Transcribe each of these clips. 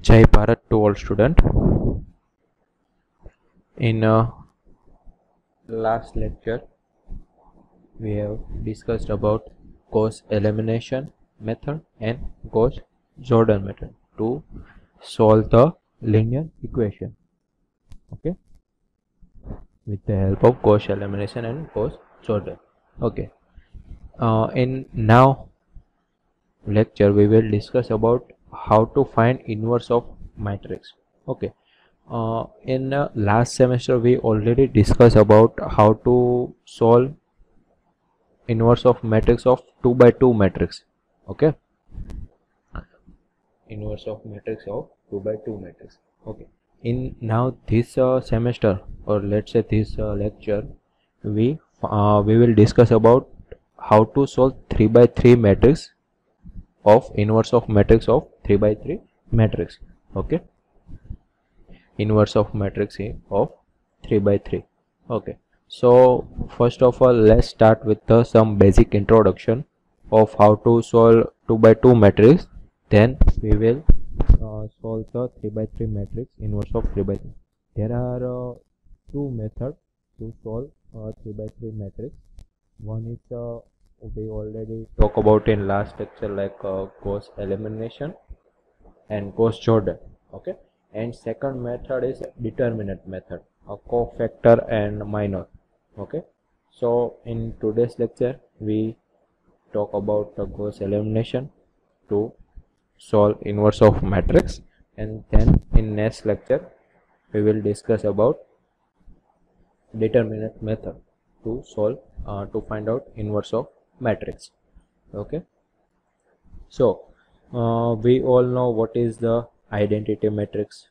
Jai Bharat to all student. In last lecture, we have discussed about Gauss elimination method and Gauss-Jordan method to solve the linear equation. Okay, with the help of Gauss elimination and Gauss-Jordan. Okay. In now lecture, we will discuss about how to find inverse of matrix. Okay. In last semester we already discussed about how to solve inverse of matrix of 2 by 2 matrix. Okay, inverse of matrix of 2 by 2 matrix. Okay, in now this semester, or let's say this lecture, we will discuss about how to solve 3 by 3 matrix of inverse of matrix of 3 by 3 matrix. Okay, inverse of matrix of 3 by 3. Okay, so first of all, let's start with some basic introduction of how to solve 2 by 2 matrix. Then we will solve the 3 by 3 matrix, inverse of 3 by 3. There are two methods to solve 3 by 3 matrix. One is we already talk about in last lecture, like Gauss elimination and Gauss-Jordan. Okay, and second method is determinant method, a cofactor and minor. Okay, so in today's lecture we talk about the Gauss elimination to solve inverse of matrix, and then in next lecture we will discuss about determinant method to solve to find out inverse of matrix. Okay, so we all know what is the identity matrix.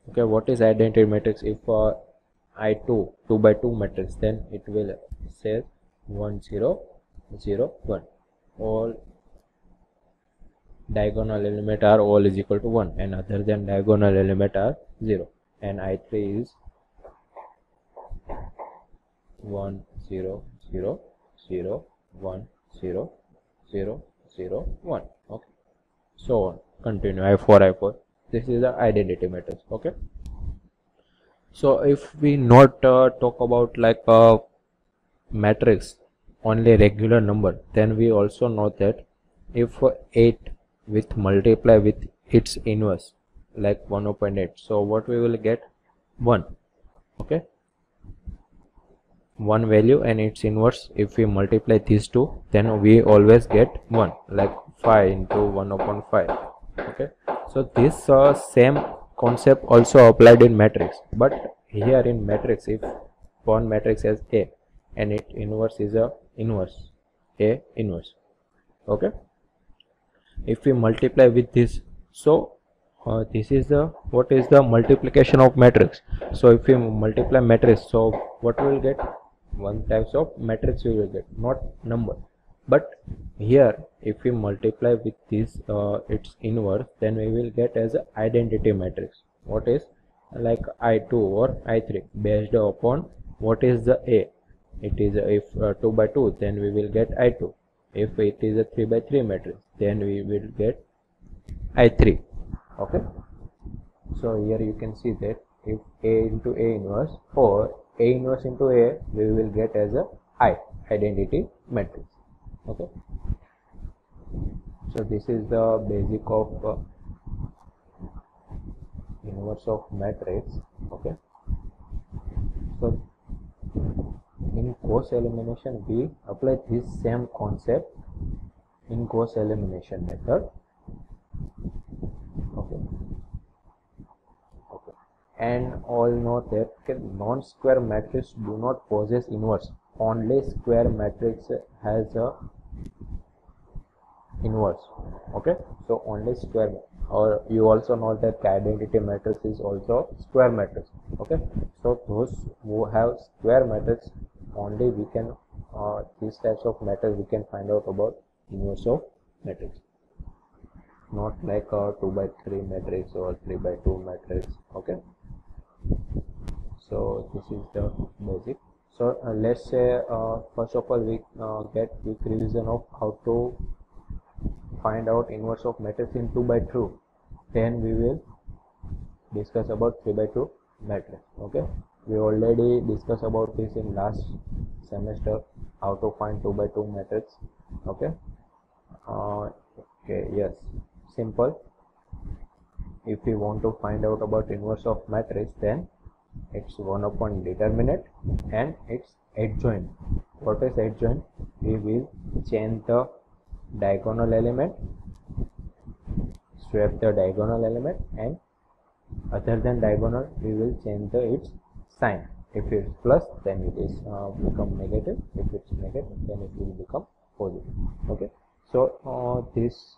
Okay, what is identity matrix? If I2 2 by 2 matrix, then it will say 1 0 0 1. All diagonal element are all is equal to 1, and other than diagonal element are 0, and I3 is 1 0 0 0 1 0 0 0 1. Okay, so on, continue. I4 I4, this is the identity matrix. Okay, so if we not talk about like a matrix only regular number, then we also know that if 8 with multiply with its inverse like 1.8, so what we will get? 1. Okay, one value and its inverse. If we multiply these two, then we always get 1, like 5 into 1 upon 5. Okay, so this same concept also applied in matrix, but here in matrix, if one matrix has A and its inverse is a inverse A inverse. Okay, if we multiply with this, so this is the what is the multiplication of matrix. So if we multiply matrix, so what we will get? One types of matrix we will get, not number. But here if we multiply with this its inverse, then we will get as a identity matrix. What is like I2 or I3 based upon what is the A. It is if 2 by 2, then we will get I2. If it is a 3 by 3 matrix, then we will get I3. Okay, so here you can see that if A into A inverse or A inverse into A, we will get as a I identity matrix. Okay, so this is the basic of inverse of matrix. Okay, so in Gauss elimination we apply this same concept in Gauss elimination method. Okay, and all know that non-square matrix do not possess inverse. Only square matrix has a inverse. Okay, so only square, or you also know that identity matrix is also square matrix. Okay, so those who have square matrix, only we can these types of matrix we can find out about inverse of matrix, not like a 2 by 3 matrix or 3 by 2 matrix. Okay, so this is the basic. So let's say first of all we get quick revision of how to find out inverse of matrix in 2 by 2 then we will discuss about 3 by 2 matrix. Okay, we already discussed about this in last semester, how to find 2 by 2 matrix. Okay, yes, simple. If we want to find out about inverse of matrix, then it's 1 upon determinant and it's adjoint. What is adjoint? We will change the diagonal element, swap the diagonal element, and other than diagonal we will change its sign. If it's plus, then it is become negative. If it's negative, then it will become positive. Okay, so this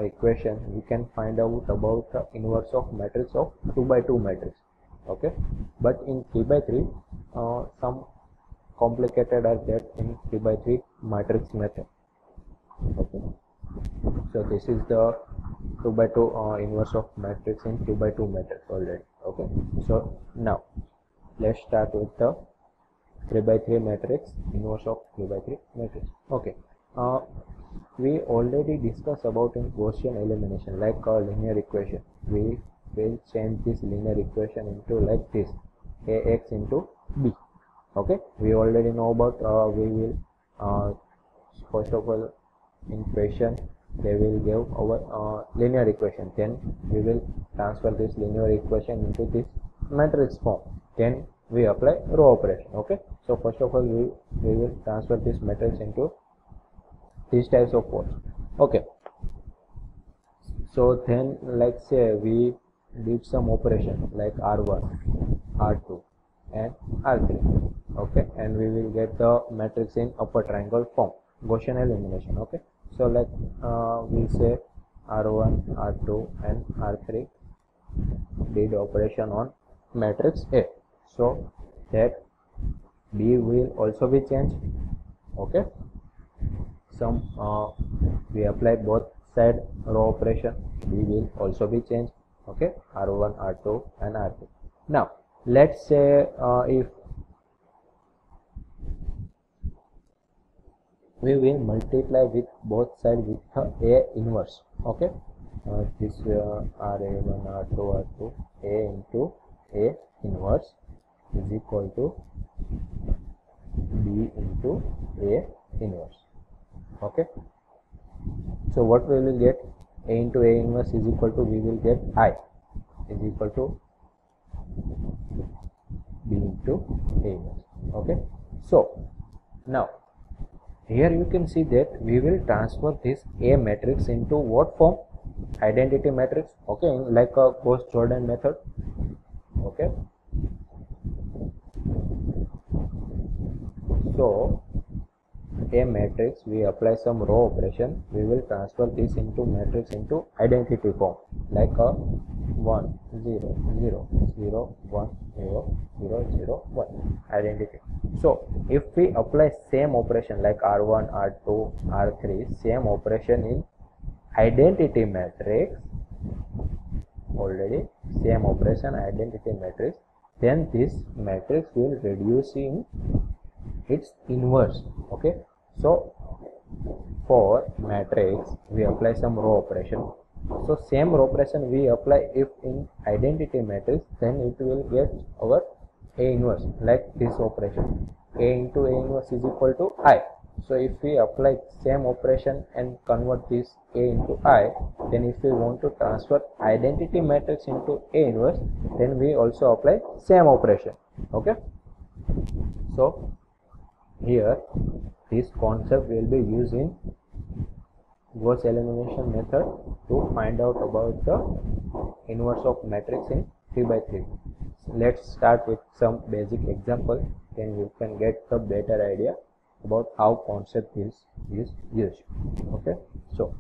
equation we can find out about the inverse of matrix of 2 by 2 matrix. Okay, but in 3 by 3 some complicated are there in 3 by 3 matrix method. Okay, so this is the 2 by 2 inverse of matrix in 3 by 2 matrix already. Okay, so now let's start with the 3 by 3 matrix, inverse of 3 by 3 matrix. Okay, we already discussed about in Gaussian elimination, like a linear equation. We will change this linear equation into like this, ax into b. Okay, we already know about we will first of all in question they will give our linear equation, then we will transfer this linear equation into this matrix form, then we apply row operation. Okay, so first of all we will transfer this matrix into these types of forms. Okay, so then like say we did some operation like r1, r2 and r3. Okay, and we will get the matrix in upper triangle form, Gaussian elimination. Okay, so like we say r1, r2 and r3 did operation on matrix A, so that B will also be changed. Okay, some we apply both side row operation, B will also be changed. Okay, r1, r2 and r3. Now let's say if we will multiply with both sides with A inverse. Okay, this r1, r2, r2, A into A inverse is equal to B into A inverse. Okay, so what we will get? A into A inverse is equal to, we will get I is equal to B into A inverse. Okay, so now here you can see that we will transfer this A matrix into what form? Identity matrix. Okay, like a Gauss-Jordan method. Okay, so A matrix, we apply some row operation, we will transfer this into matrix into identity form, like a 1 0 0 0 1 0 0 0 1 identity. So if we apply same operation like r1, r2, r3, same operation in identity matrix, already same operation identity matrix, then this matrix will reduce in its inverse. Okay, so for matrix we apply some row operation, so same row operation we apply if in identity matrix, then it will get our A inverse, like this operation, A into A inverse is equal to I. So if we apply same operation and convert this A into I, then if we want to transfer identity matrix into A inverse, then we also apply same operation. Okay, so here this concept will be used in Gauss elimination method to find out about the inverse of matrix in 3 by 3. Let's start with some basic example, then you can get the better idea about how concept is used. Okay, so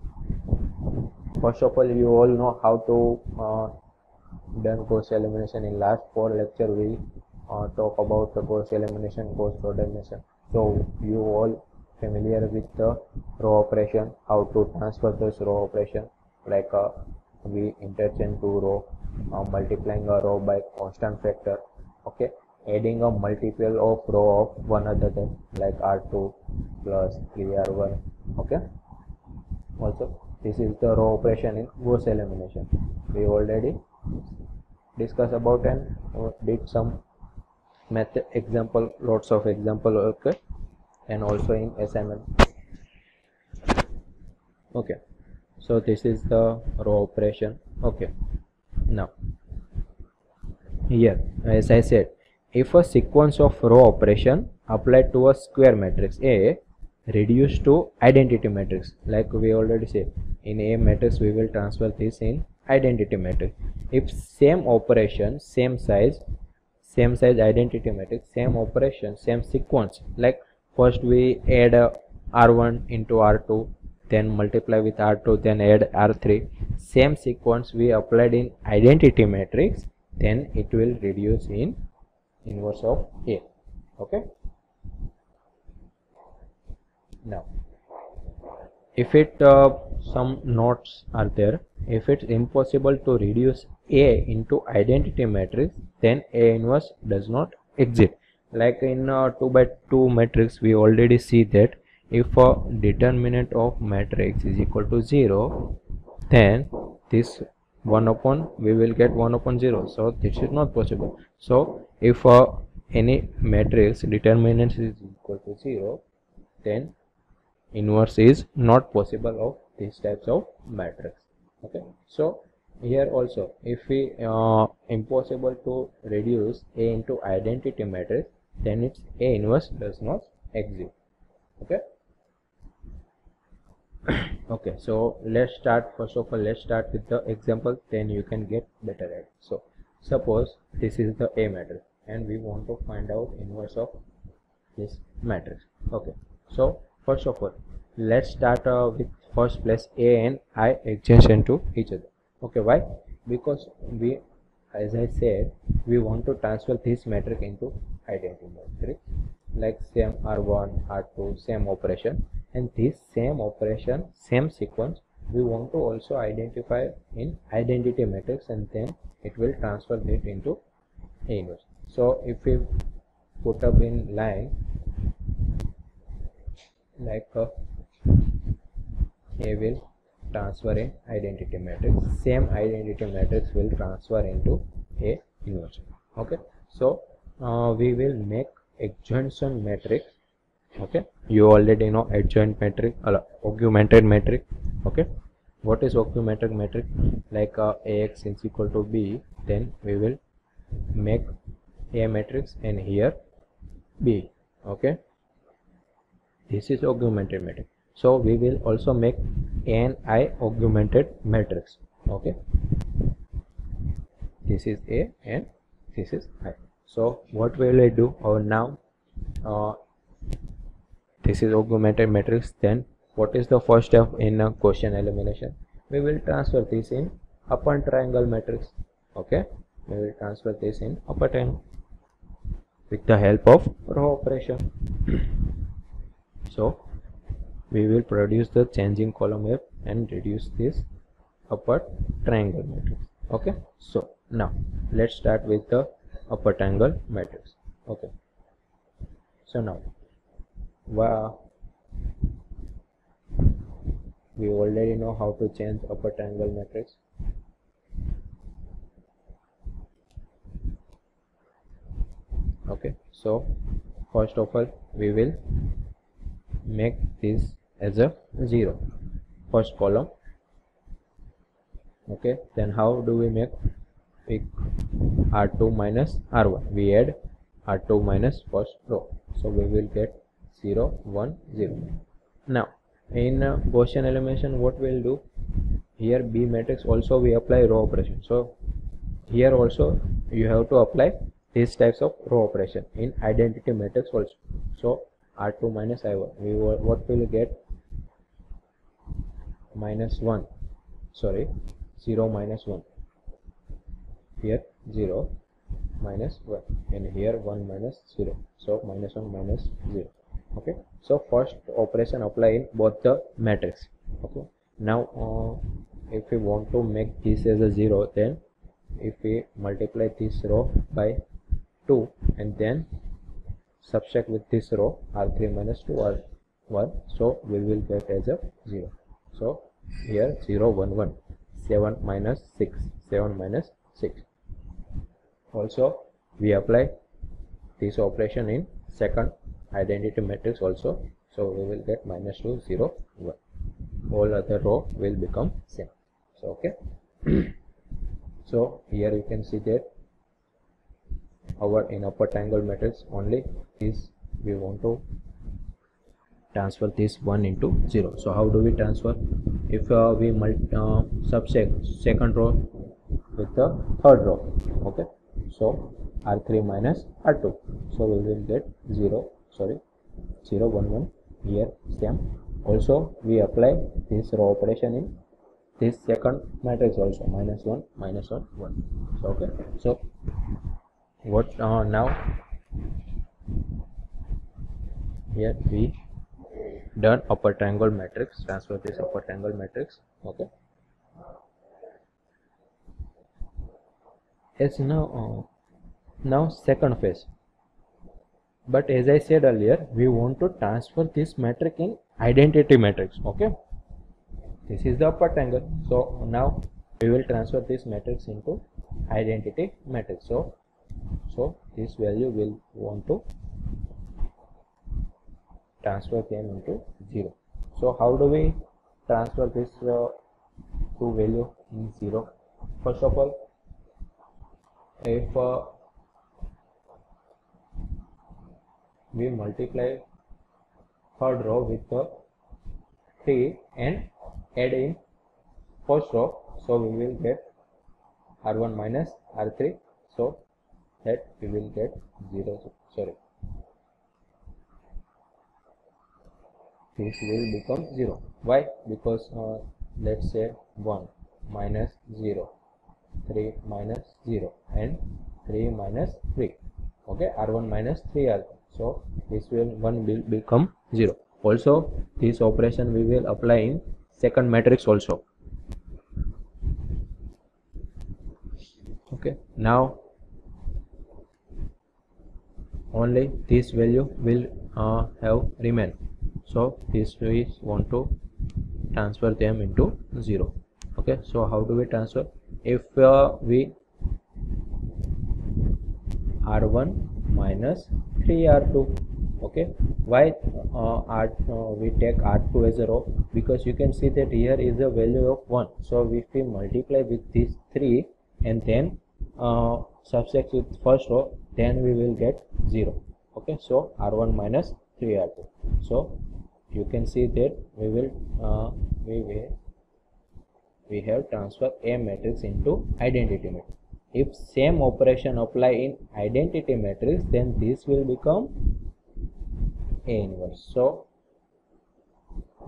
first of all, you all know how to done Gauss elimination. In last 4 lecture we talk about the Gauss elimination, Gauss-Jordan method. So you all familiar with the row operation, how to transfer this row operation, like we interchange two row, multiplying a row by constant factor. Okay, adding a multiple of row of one another, like r2 plus 3r1. Okay, also this is the row operation in Gauss elimination. we already discussed about and did some method example, lots of example, okay, and also in assignment. Okay, so this is the row operation. Okay, now here, as I said, if a sequence of row operation applied to a square matrix A reduced to identity matrix, like we already said, in A matrix we will transfer this in identity matrix. If same operation, same size identity matrix, same operation, same sequence, like first we add R1 into R2, then multiply with R2, then add R3, same sequence we applied in identity matrix, then it will reduce in inverse of A. Okay, now if it some notes are there, if it's impossible to reduce A into identity matrix, then A inverse does not exist. Like in 2 by 2 matrix, we already see that if a determinant of matrix is equal to 0, then this 1 upon, we will get 1 upon 0, so this is not possible. So if any matrix determinant is equal to 0, then inverse is not possible of these types of matrix. Okay, so here also, if we impossible to reduce A into identity matrix, then its A inverse does not exist. Okay. Okay, so let's start. First of all, let's start with the example, then you can get better at it. So suppose this is the A matrix and we want to find out inverse of this matrix. Okay, so first of all, let's start with first place A and I adjacent to each other. Okay, why? Because we, as I said, we want to transfer this matrix into identity matrix, like same R1, R2, same operation, and this same operation, same sequence, we want to also identify in identity matrix, and then it will transfer it into A inverse. So if we put up in line like A will transfer in identity matrix, same identity matrix will transfer into A inverse. Okay, so we will make adjoint matrix. Okay, you already know adjoint matrix, augmented matrix. Okay, what is augmented matrix? Like Ax is equal to B, then we will make A matrix and here B. Okay, this is augmented matrix. So we will also make an I augmented matrix. Okay, this is A and this is I. So what will I do? Or now this is augmented matrix. Then what is the first step in Gaussian elimination? We will transfer this in upper triangle matrix. Okay, we will transfer this in upper triangle with the help of row operation. So we will produce the changing column F and reduce this upper triangle matrix. Okay, so now let's start with the upper triangle matrix. Okay, so now we already know how to change upper triangle matrix. Okay, so first of all we will make this as a 0, first column. Okay, then how do we make R2 minus R1? We add R2 minus first row, so we will get 0, 1, 0. Now in Gaussian elimination, what we'll do here, B matrix also we apply row operation. So here also you have to apply these types of row operation in identity matrix also. So R2 minus I1, we what will get? Minus 1, sorry, 0 minus 1, here 0 minus 1, and here 1 minus 0, so minus 1 minus 0. Okay, so first operation apply in both the matrix. Okay, now if we want to make this as a 0, then if we multiply this row by 2 and then subtract with this row R3 minus 2 R1, so we will get as a 0. So here 0, 1, 1. 7 minus 6, 7 minus 6. Also we apply this operation in second identity matrix also, so we will get minus 2, 0, 1. All other row will become same. So okay. So here you can see that our in upper triangle matrix only is we want to transfer this 1 into 0. So how do we transfer? If we subtract second row with the third row, okay, so r3 minus r2, so we will get 0, 1 1 here same. Also we apply this row operation in this second matrix also, minus 1 minus 1 1. So okay, so what now here we done upper triangle matrix, transfer this upper triangle matrix. Okay, as now second phase, but as I said earlier, we want to transfer this matrix in identity matrix. Okay, this is the upper triangle, so now we will transfer this matrix into identity matrix. So this value will want to transfer them into 0. So how do we transfer this two value in 0? First of all, if we multiply third row with the 3 and add in first row, so we will get r1 minus r3, so that we will get 0, this will become 0. Why? Because let's say 1 minus 0, 3 minus 0 and 3 minus 3. Okay, r1 minus 3r, so this will 1 will become 0. Also this operation we will apply in second matrix also. Okay, now only this value will have remain, so this we want to transfer them into 0. Okay, so how do we transfer? If we r1 minus 3r2, okay, why we take r2 as a row? Because you can see that here is a value of 1, so if we multiply with this 3 and then subtract with first row, then we will get 0. Okay, so r1 minus 3r2. So you can see that we will we have transferred A matrix into identity matrix. If same operation apply in identity matrix, then this will become A inverse. So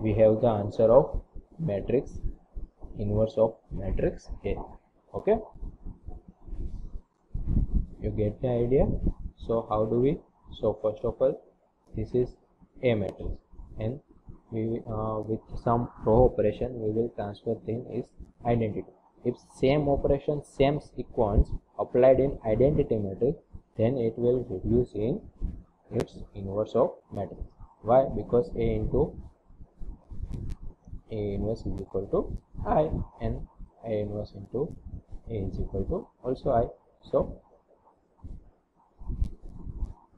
we have the answer of matrix inverse of matrix A. Okay, you get the idea? So how do we? So first of all, this is A matrix, and we with some row operation we will transfer them is identity. If same operation, same sequence applied in identity matrix, then it will reduce in its inverse of matrix. Why? Because A into A inverse is equal to I, and A inverse into A is equal to also I. So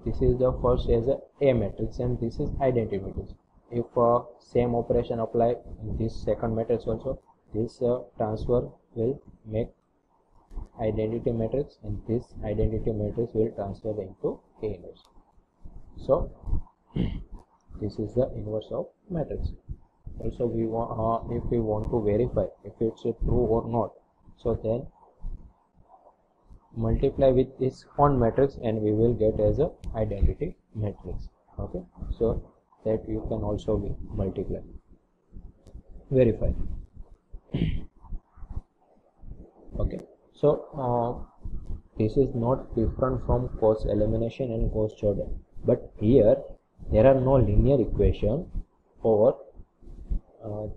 this is the first as A matrix, and this is identity matrix. If same operation apply in this second matrix also, this transfer will make identity matrix, and this identity matrix will transfer into A inverse. So this is the inverse of matrix. Also we want if we want to verify if it's true or not, so then multiply with this on matrix and we will get as a identity matrix. Okay, so that you can also multiply, verify. Okay, so this is not different from Cauchy elimination and Gauss Jordan, but here there are no linear equation, or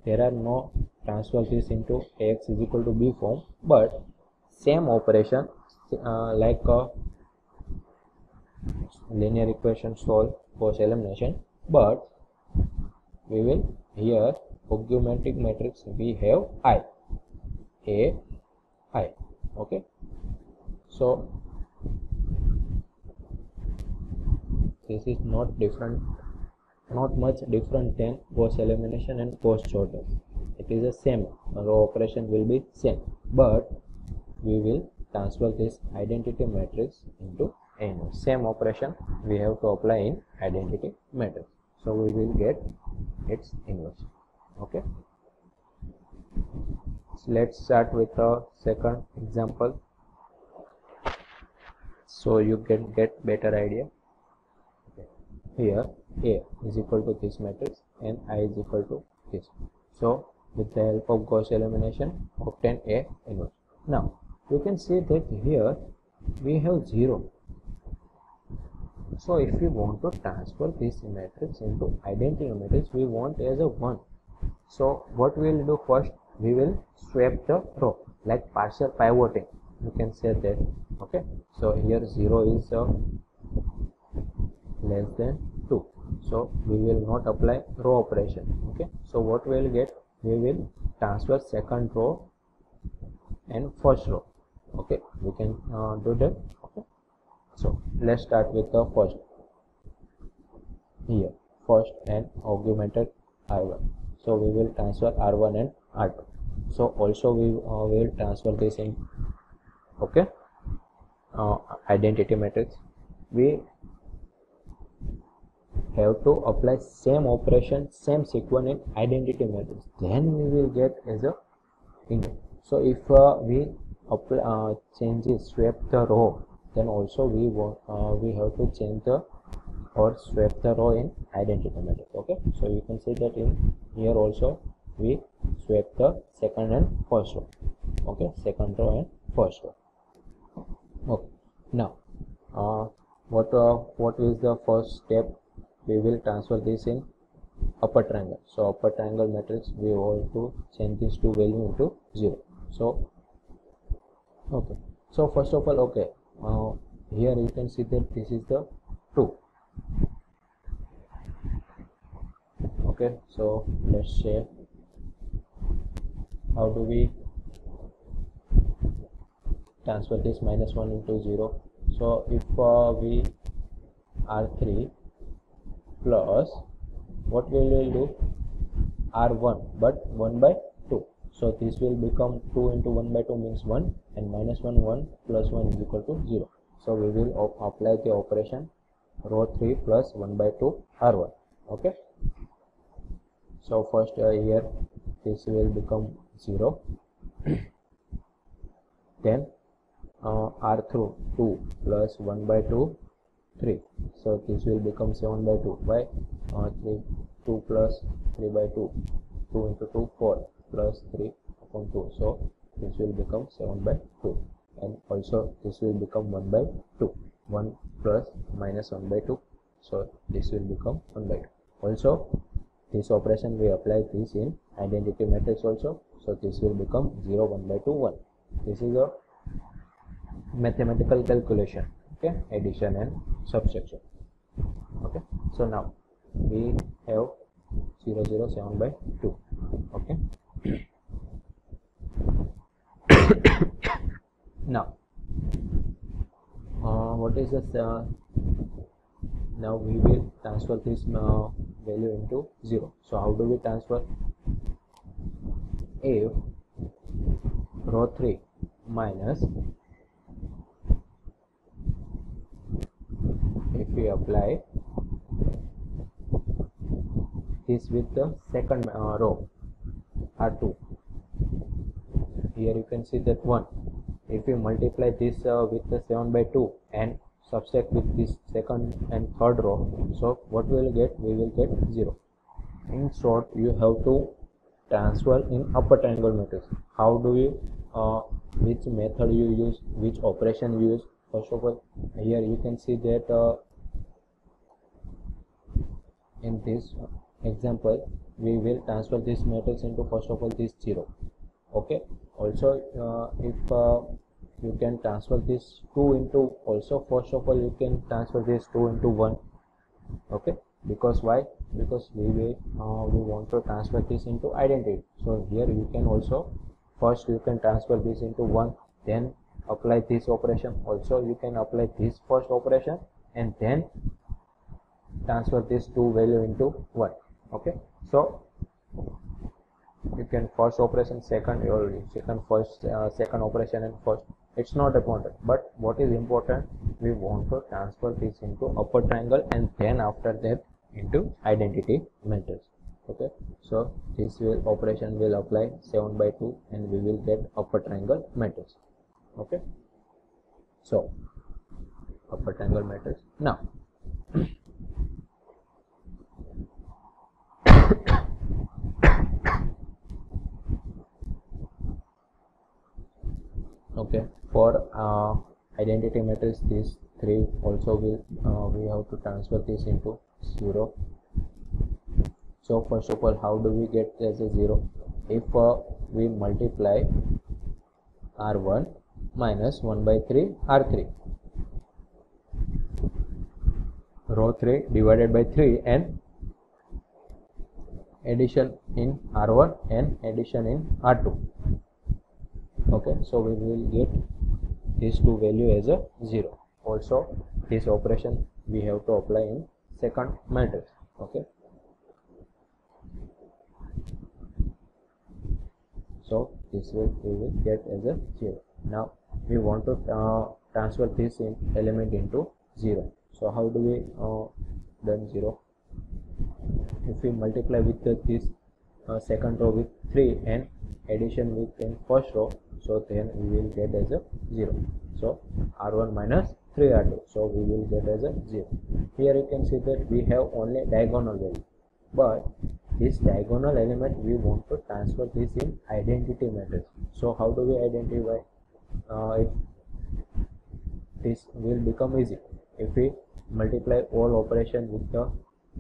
there are no transfer this into Ax is equal to B form, but same operation like linear equation solve Cauchy elimination, but we will here augmenting matrix we have I. A I. Okay, so this is not much different than Gauss elimination and Gauss Jordan. It is the same, row operation will be same, but we will transfer this identity matrix into A inverse. Same operation we have to apply in identity matrix, so we will get its inverse. Okay, so let's start with the second example, so you can get better idea. Here A is equal to this matrix and I is equal to this. So with the help of Gauss elimination, obtain A inverse. Now you can see that here we have 0. So if we want to transfer this matrix into identity matrix, we want as a 1. So what we will do first, we will swap the row like partial pivoting, you can say that. Okay, so here 0 is less than 2, so we will not apply row operation. Okay, so what we will get, we will transfer second row and first row. Okay, we can do that. Okay, so let's start with the first. Here first and augmented R1, so we will transfer R1 and R2. So also we will transfer this in, okay, identity matrix. We have to apply same operation, same sequence in identity matrix, then we will get as a inverse. So if we apply change it, swap the row, then also we have to change the or swap the row in identity matrix. Okay, so you can see that in here also we swap the second and first row. Okay, second row and first row. Okay, now what is the first step? We will transfer this in upper triangle. So upper triangle matrix, we want to change these two value into 0. So okay, so first of all, okay, here you can see that this is the 2. Okay, so let's say how do we transfer this -1 into 0. So if we R3 plus what we will do, R1 but 1 by 2, so this will become 2 into 1 by 2 means 1, and -1 1 plus 1 is equal to 0. So we will apply the operation row 3 plus 1 by 2 R1. Okay, so first here this will become 0, then R through 2 plus 1 by 2 3, so this will become 7 by 2 by 3, 2 plus 3 by 2, 2 into 2 4 plus 3 upon 2, so this will become 7 by 2, and also this will become 1 by 2, 1 plus -1 by 2, so this will become 1 by 2. Also this operation we apply this in identity matrix also, so this will become 0 1 by 2 1. This is a mathematical calculation. Okay, addition and subtraction. Okay, so now we have 0 0 7 by 2. Okay, now what is this, now we will transfer this value into 0. So how do we transfer? If row 3 minus, if we apply this with the second row R2, here you can see that 1. If we multiply this with the 7 by 2 and subtract with this second and third row, so what we will get? We will get 0. In short, you have to transfer in upper triangle matrix. How do you which method you use, which operation you use? First of all, here you can see that in this example we will transfer this matrix into, first of all, this 0. Okay, also if you can transfer this 2 into, also first of all you can transfer this 2 into 1. Okay, because why? Because we want to transfer this into identity, so here you can also first you can transfer this into 1, then apply this operation. Also you can apply this first operation and then transfer this 2 value into 1. Okay, so you can first operation second, or second first, second operation and first. It's not important, but what is important, we want to transfer this into upper triangle and then after that into identity matrix. Okay, so this operation will apply 7 by 2 and we will get upper triangle matrix. Okay, so upper triangle matrix. Now okay, for identity matrix, these 3 also will we have to transfer this into 0. So first of all, how do we get as a 0? If we multiply R1 minus 1 by 3 R3, row 3 divided by 3 and addition in R1 and addition in R2. Okay, so we will get these 2 value as a 0. Also this operation we have to apply in second matrix. Okay, so this will we will get as a 0. Now we want to transfer this element into 0. So how do we done 0? If we multiply with this second row with 3 and addition with in first row, so then we will get as a 0. So R1 minus 3 R2, so we will get as a 0. Here you can see that we have only diagonal value, but this diagonal element we want to transfer this in identity matrix. So how do we identify if this will become easy? If we multiply all operation with the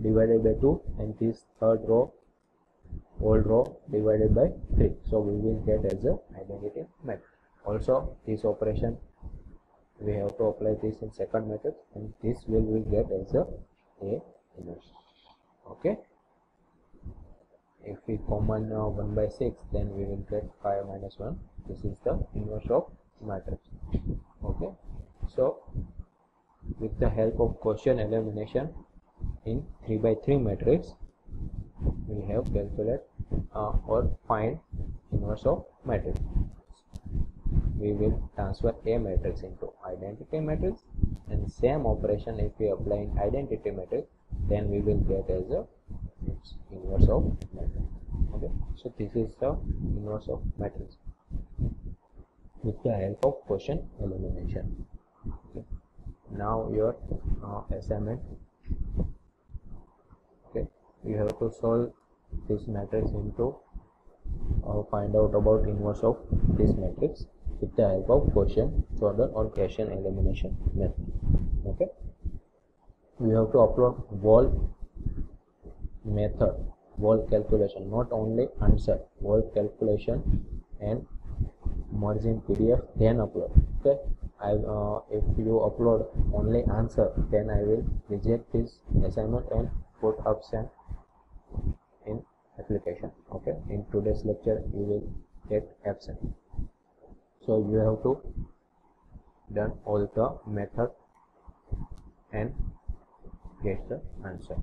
divided by 2 and this third row, old row divided by 3, so we will get as a identity matrix. Also this operation we have to apply this in second matrix and this will get as a inverse. Okay, if we common 1 by 6, then we will get 5 minus 1. This is the inverse of matrix. Okay, so with the help of Gaussian elimination in 3 by 3 matrix, we have calculate or find inverse of matrix. We will transfer a matrix into identity matrix, and same operation if we apply in identity matrix, then we will get as a inverse of matrix. Okay, so this is the inverse of matrix with the help of Gaussian elimination. Okay, now your assignment. Okay, you have to solve this matrix into find out about inverse of this matrix with the help of Gaussian, Jordan or Gaussian elimination method. Okay, we have to upload wall method, wall calculation, not only answer, wall calculation and merge in PDF, then upload. Okay, if you upload only answer, then I will reject this assignment and put absent in application. Okay, in today's lecture you will get absent. So you have to done all the method and get the answer.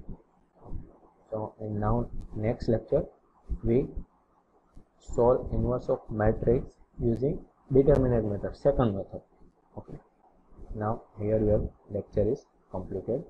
So in now next lecture we solve inverse of matrix using determinant method, second method. Okay, now here your lecture is completed.